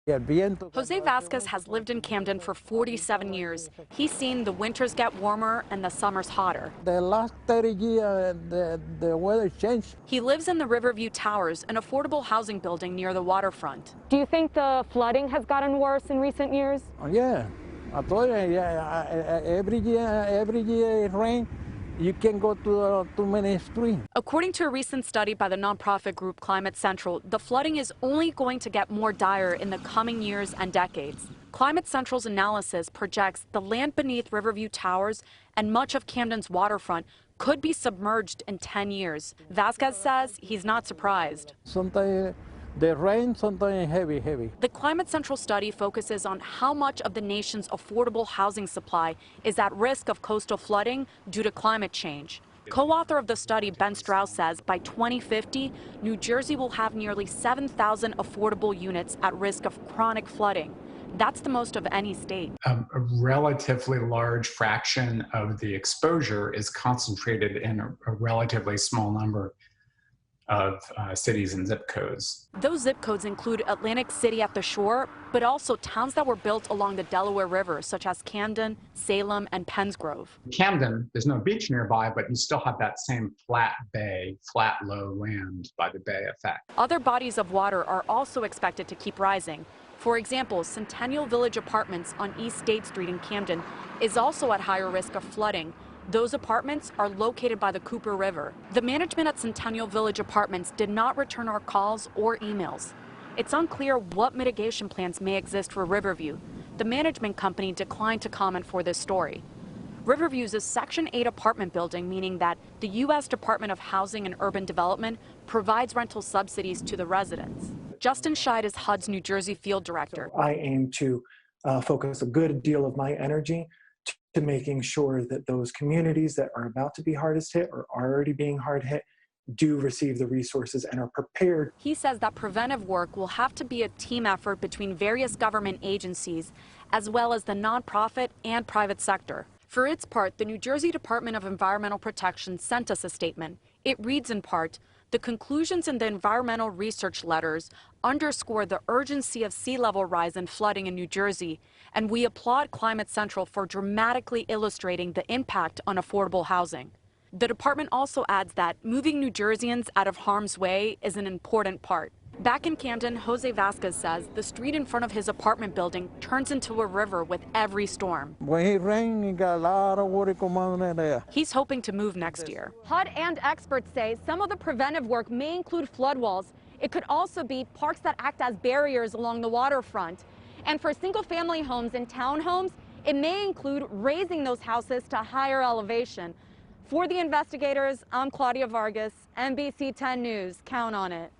Jose Vasquez has lived in Camden for 47 years. He's seen the winters get warmer and the summers hotter. The last 30 years, the weather changed. He lives in the Riverview Towers, an affordable housing building near the waterfront. Do you think the flooding has gotten worse in recent years? Yeah, I told you, every year it rains. You can't go to too many streams. According to a recent study by the nonprofit group Climate Central, the flooding is only going to get more dire in the coming years and decades. Climate Central's analysis projects the land beneath Riverview Towers and much of Camden's waterfront could be submerged in 10 years. Vasquez says he's not surprised. Sometimes the rain, sometimes heavy. The Climate Central study focuses on how much of the nation's affordable housing supply is at risk of coastal flooding due to climate change. Co-author of the study, Ben Strauss, says by 2050, New Jersey will have nearly 7,000 affordable units at risk of chronic flooding. That's the most of any state. A relatively large fraction of the exposure is concentrated in a relatively small number of cities and zip codes. Those zip codes include Atlantic City at the shore, but also towns that were built along the Delaware River, such as Camden, Salem, and Pennsgrove. Camden, there's no beach nearby, but you still have that same flat bay, flat low land by the bay effect. Other bodies of water are also expected to keep rising. For example, Centennial Village Apartments on East State Street in Camden is also at higher risk of flooding. Those apartments are located by the Cooper River. The management at Centennial Village Apartments did not return our calls or emails. It's unclear what mitigation plans may exist for Riverview. The management company declined to comment for this story. Riverview is a Section 8 apartment building, meaning that the U.S. Department of Housing and Urban Development provides rental subsidies to the residents. Justin Scheid is HUD's New Jersey field director. I aim to focus a good deal of my energy to making sure that those communities that are about to be hardest hit or are already being hard hit do receive the resources and are prepared. He says that preventive work will have to be a team effort between various government agencies, as well as the nonprofit and private sector. For its part, the New Jersey Department of Environmental Protection sent us a statement. It reads in part, "The conclusions in the environmental research letters underscore the urgency of sea level rise and flooding in New Jersey, and we applaud Climate Central for dramatically illustrating the impact on affordable housing." The department also adds that moving New Jerseyans out of harm's way is an important part. Back in Camden, Jose Vasquez says the street in front of his apartment building turns into a river with every storm. When it rains, it got a lot of water coming in there. He's hoping to move next year. HUD and experts say some of the preventive work may include flood walls. It could also be parks that act as barriers along the waterfront. And for single-family homes and townhomes, it may include raising those houses to higher elevation. For the investigators, I'm Claudia Vargas, NBC10 News. Count on it.